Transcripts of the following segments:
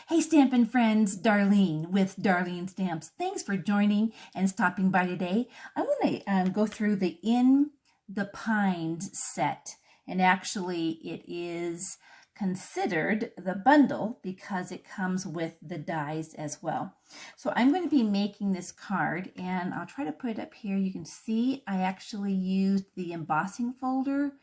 Hey Stampin' friends, Darlene with Darlene Stamps. Thanks for joining and stopping by today. I want to go through the In the Pines set, and actually it is considered the bundle because it comes with the dies as well. So I'm going to be making this card, and I'll try to put it up here. You can see I actually used the embossing folder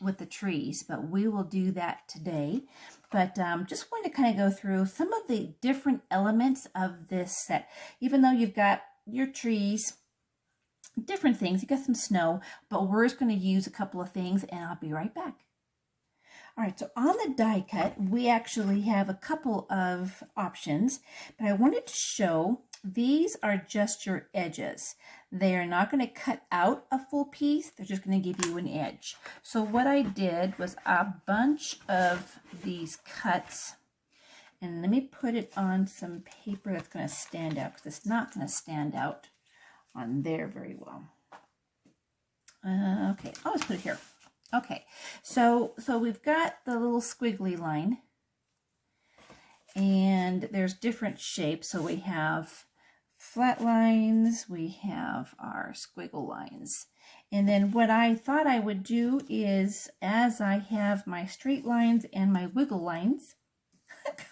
with the trees, but we will do that today. But just wanted to kind of go through some of the different elements of this set. Even though you've got your trees, different things, you got some snow, but we're just going to use a couple of things, and I'll be right back. All right, so on the die cut, we actually have a couple of options, but I wanted to show these are just your edges. They are not going to cut out a full piece. They're just going to give you an edge. So what I did was a bunch of these cuts, and let me put it on some paper that's going to stand out, because it's not going to stand out on there very well. Okay, I'll just put it here. Okay, so we've got the little squiggly line, and there's different shapes. So we have flat lines, we have our squiggle lines. And then what I thought I would do is, as I have my straight lines and my wiggle lines,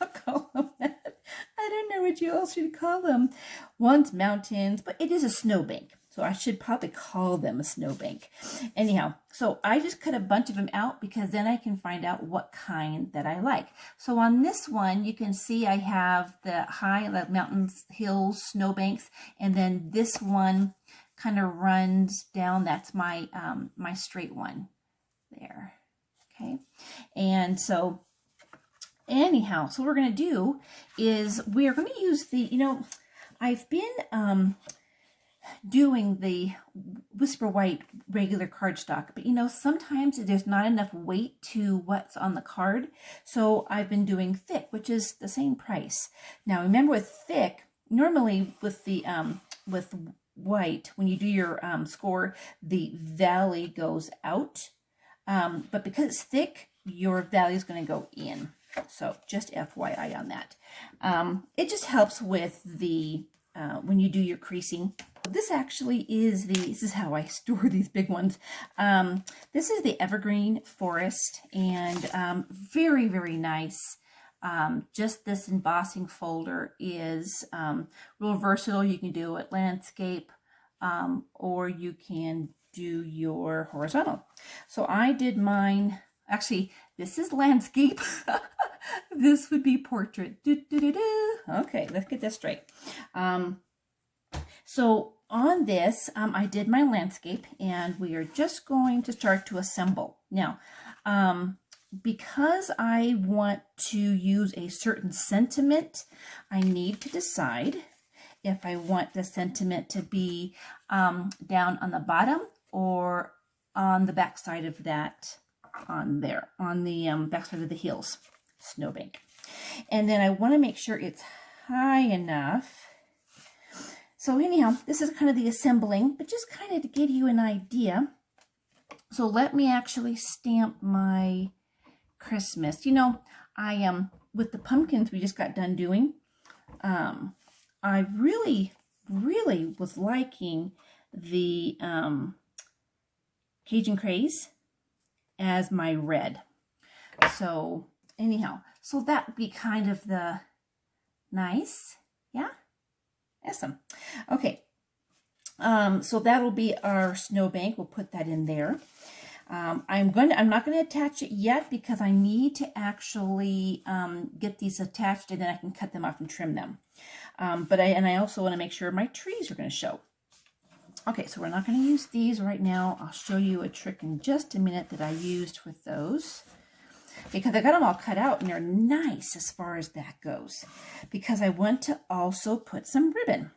I'll call them that. I don't know what you else should call them. One's mountains, but it is a snowbank. So I should probably call them a snowbank. Anyhow, so I just cut a bunch of them out because then I can find out what kind that I like. So on this one, you can see I have the like mountains, hills, snowbanks, and then this one kind of runs down. That's my my straight one there. Okay, and so anyhow, so what we're going to do is we're going to use the, I've been doing the Whisper White regular cardstock, but sometimes there's not enough weight to what's on the card, so I've been doing thick, which is the same price. Now remember, with thick, normally with the with white, when you do your score, the valley goes out, but because it's thick, your valley is going to go in. So just FYI on that. It just helps with the when you do your creasing. This actually is this is how I store these big ones. This is the Evergreen Forest, and very, very nice. Just this embossing folder is real versatile. You can do it landscape, or you can do your horizontal. So I did mine. Actually, this is landscape. This would be portrait. Okay, let's get this straight. So on this, I did my landscape, and we are just going to start to assemble. Now, because I want to use a certain sentiment, I need to decide if I want the sentiment to be down on the bottom or on the back side of that, on there, on the back side of the hills, snowbank. And then I want to make sure it's high enough. So anyhow, this is kind of the assembling, but just kind of to give you an idea. So let me actually stamp my Christmas. I with the pumpkins we just got done doing, I really was liking the Cajun craze as my red. So anyhow, so that would be kind of the nice, yeah? Awesome. Okay, so that'll be our snowbank. We'll put that in there. I'm not going to attach it yet because I need to actually get these attached, and then I can cut them off and trim them. But I also want to make sure my trees are going to show. Okay, so we're not going to use these right now. I'll show you a trick in just a minute that I used with those, because I got them all cut out and they're nice as far as that goes, because I want to also put some ribbon.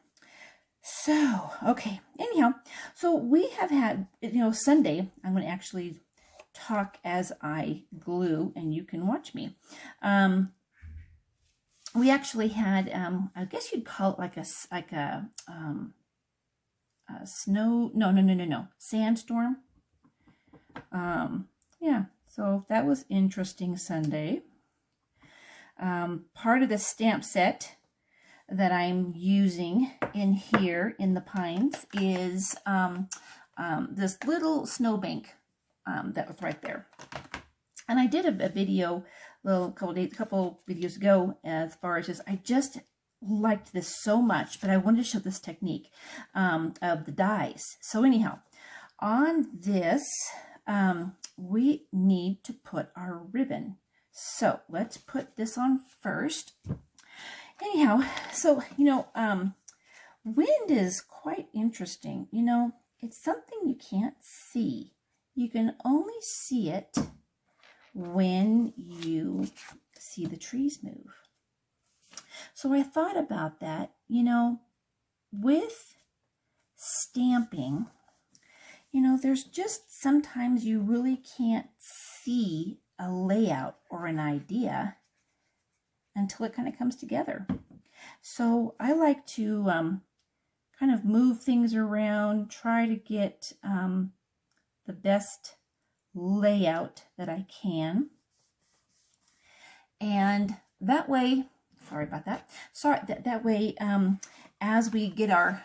So, okay, anyhow, so we have had, Sunday, I'm going to actually talk as I glue, and you can watch me. We actually had, I guess you'd call it like a snow, no, sandstorm. Yeah, so that was interesting Sunday. part of the stamp set that I'm using in here in the pines is this little snowbank that was right there. And I did a video a couple videos ago as far as just, I just liked this so much, but I wanted to show this technique of the dies. So anyhow, on this, we need to put our ribbon. So let's put this on first. Anyhow, so, you know, wind is quite interesting. You know, it's something you can't see. You can only see it when you see the trees move. So I thought about that, you know, with stamping, you know, there's just sometimes you really can't see a layout or an idea until it kind of comes together. So I like to kind of move things around, try to get the best layout that I can. And that way, sorry about that. That way, as we get our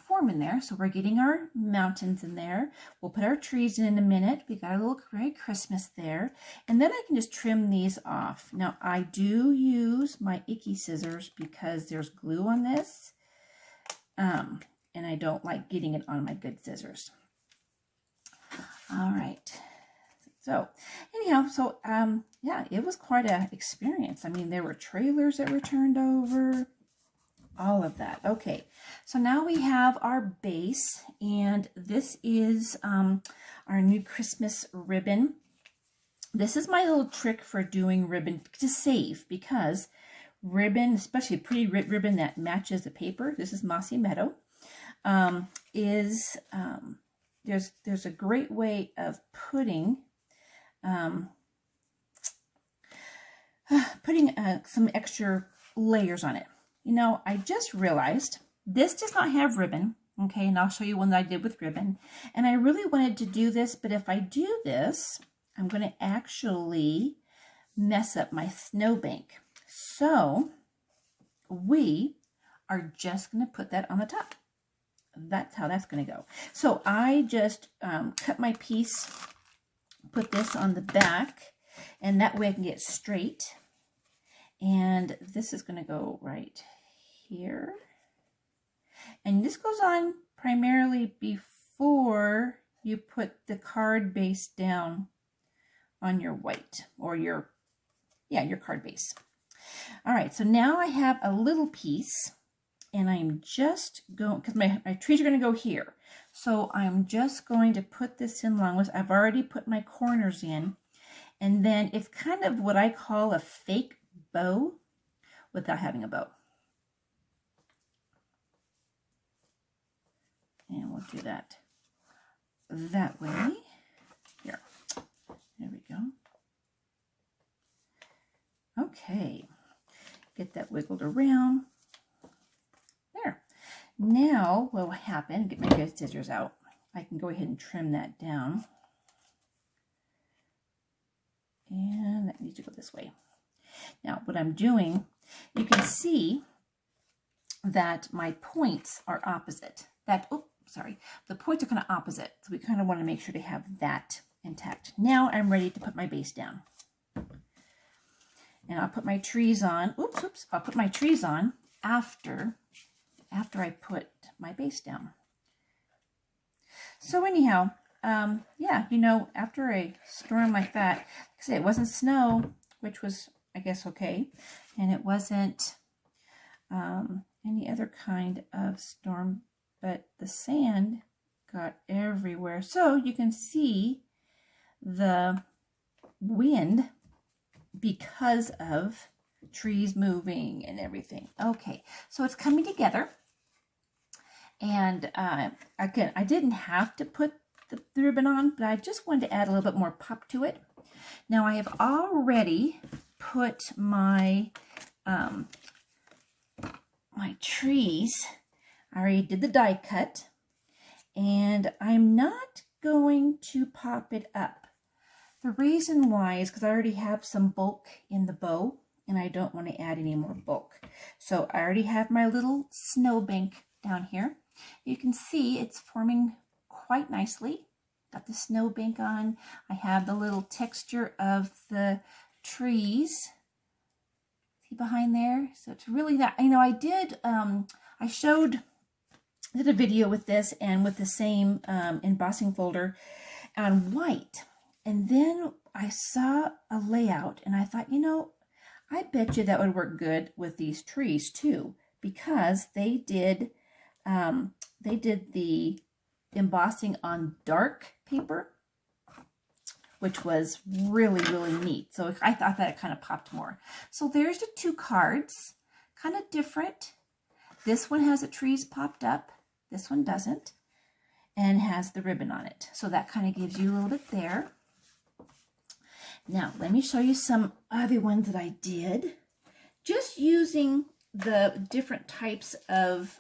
form in there, so we're getting our mountains in there. We'll put our trees in a minute. We got a little very Christmas there. And then I can just trim these off. Now, I do use my icky scissors because there's glue on this. And I don't like getting it on my good scissors. All right. So anyhow, so yeah, it was quite an experience. I mean, there were trailers that were turned over, all of that. Okay, so now we have our base, and this is our new Christmas ribbon. This is my little trick for doing ribbon to save, because ribbon, especially a pretty ribbon that matches the paper, this is Mossy Meadow, there's a great way of putting some extra layers on it. You know, I just realized this does not have ribbon, okay, and I'll show you one that I did with ribbon. And I really wanted to do this, but if I do this, I'm going to actually mess up my snowbank. So we are just going to put that on the top. That's how that's going to go. So I just cut my piece, put this on the back, and that way I can get straight. And this is going to go right here. And this goes on primarily before you put the card base down on your white, or your card base. All right, so now I have a little piece, and I'm just going, because my trees are going to go here. So I'm just going to put this in along with, I've already put my corners in, and then it's kind of what I call a fake bow without having a bow. And we'll do that that way. Here, there we go. Okay, get that wiggled around. There. Now what will happen, get my good scissors out, I can go ahead and trim that down. And that needs to go this way. Now what I'm doing, you can see that my points are opposite. The points are kind of opposite. So we kind of want to make sure to have that intact. Now I'm ready to put my base down. And I'll put my trees on, I'll put my trees on after I put my base down. So anyhow, yeah, you know, after a storm like that, like I say, it wasn't snow, which was, I guess, okay. And it wasn't any other kind of storm, but the sand got everywhere. So you can see the wind because of trees moving and everything. Okay, so it's coming together. And again, I didn't have to put the ribbon on, but I just wanted to add a little bit more pop to it. Now I have already put my my trees. I already did the die cut, and I'm not going to pop it up. The reason why is because I already have some bulk in the bow, and I don't want to add any more bulk. So I already have my little snowbank down here. You can see it's forming quite nicely. Got the snowbank on. I have the little texture of the trees. See behind there? So it's really that, you know, I did a video with this and with the same embossing folder on white. And then I saw a layout and I thought, you know, I bet you that would work good with these trees too, because they did the embossing on dark paper, which was really, really neat. So I thought that it kind of popped more. So there's the two cards, kind of different. This one has the trees popped up. This one doesn't, and has the ribbon on it. So that kind of gives you a little bit there. Now, let me show you some other ones that I did. Just using the different types of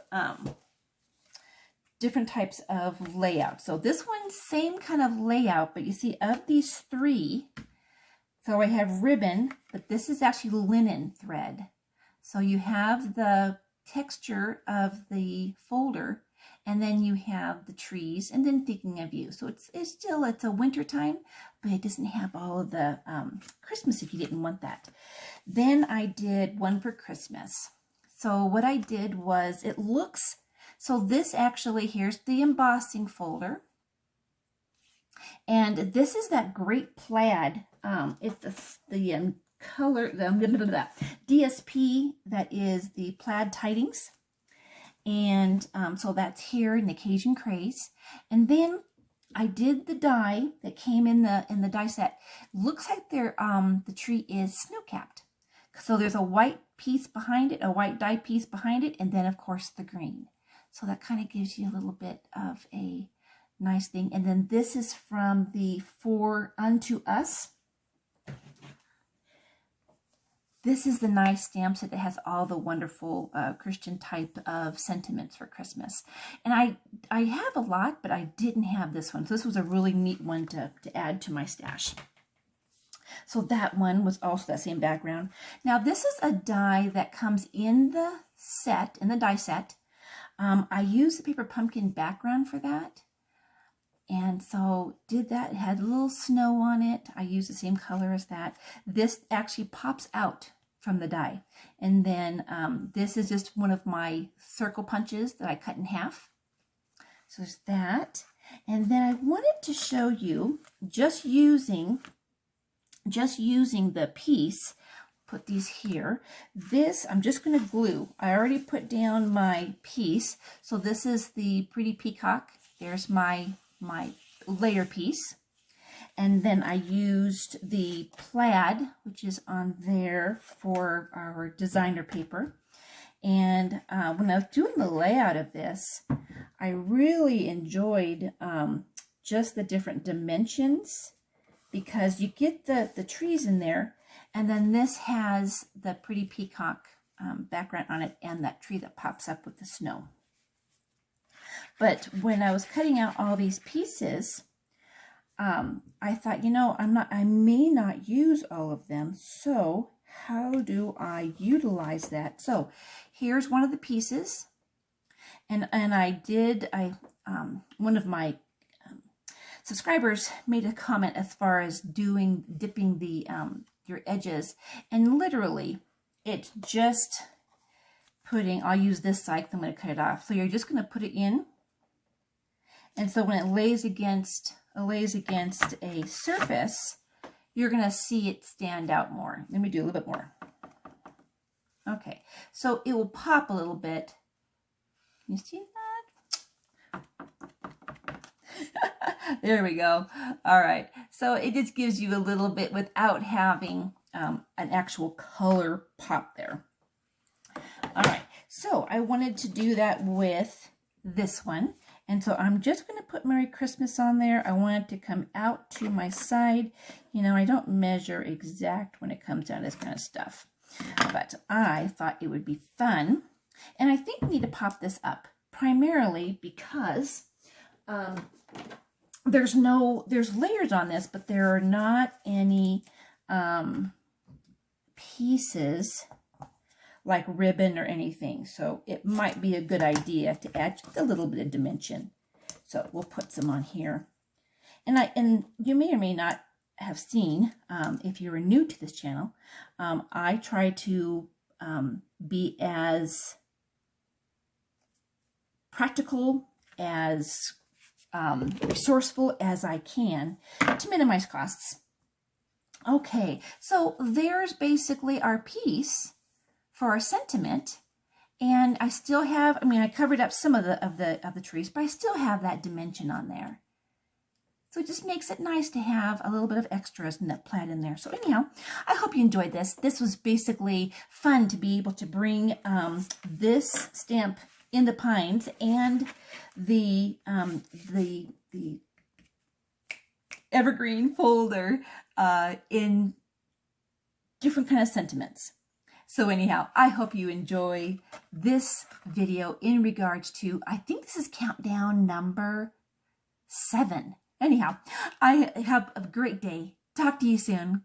layout. So this one, same kind of layout, but you see of these three, so I have ribbon, but this is actually linen thread. So you have the texture of the folder, and then you have the trees, and then thinking of you. So it's a winter time, but it doesn't have all of the Christmas if you didn't want that. Then I did one for Christmas. So what I did was, it looks, so this actually, here's the embossing folder. And this is that great plaid. It's the color, the DSP, that is the plaid tidings. And so that's here in the Cajun craze. And then I did the die that came in the die set. Looks like the tree is snow-capped. So there's a white piece behind it, a white die piece behind it, and then of course the green. So that kind of gives you a little bit of a nice thing. And then this is from the For Unto Us. This is the nice stamp set that has all the wonderful Christian type of sentiments for Christmas. And I have a lot, but I didn't have this one. So this was a really neat one to add to my stash. So that one was also that same background. Now this is a die that comes in the set, in the die set. I used the paper pumpkin background for that. And so did that. It had a little snow on it. I used the same color as that. This actually pops out from the die. And then this is just one of my circle punches that I cut in half. So there's that. And then I wanted to show you, just using the piece, put these here. This, I'm just going to glue. I already put down my piece. So this is the pretty peacock. There's my layer piece. And then I used the plaid, which is on there for our designer paper. And when I was doing the layout of this, I really enjoyed just the different dimensions, because you get the trees in there, and then this has the pretty peacock background on it and that tree that pops up with the snow. But when I was cutting out all these pieces, I thought, you know, I may not use all of them. So how do I utilize that? So here's one of the pieces, and one of my subscribers made a comment as far as dipping the your edges, and literally it's just putting, I'll use this side because I'm going to cut it off. So you're just going to put it in, and so when it lays against a surface, you're going to see it stand out more. Let me do a little bit more. Okay, so it will pop a little bit. Can you see that? There we go. All right, so it just gives you a little bit without having an actual color pop there. All right, so I wanted to do that with this one. And so I'm just going to put Merry Christmas on there. I want it to come out to my side. You know, I don't measure exact when it comes down to this kind of stuff. But I thought it would be fun. And I think we need to pop this up, primarily because there's layers on this, but there are not any pieces like ribbon or anything. So it might be a good idea to add just a little bit of dimension. So we'll put some on here. And you may or may not have seen, if you're new to this channel, I try to be as practical, as resourceful as I can to minimize costs. Okay, so there's basically our piece for our sentiment, and I still have, I mean, I covered up some of the trees, but I still have that dimension on there. So it just makes it nice to have a little bit of extras and that plaid in there. So anyhow, I hope you enjoyed this. This was basically fun to be able to bring this stamp in the pines and the evergreen folder in different kind of sentiments. So anyhow, I hope you enjoy this video in regards to, I think this is countdown number 7. Anyhow, I have a great day. Talk to you soon.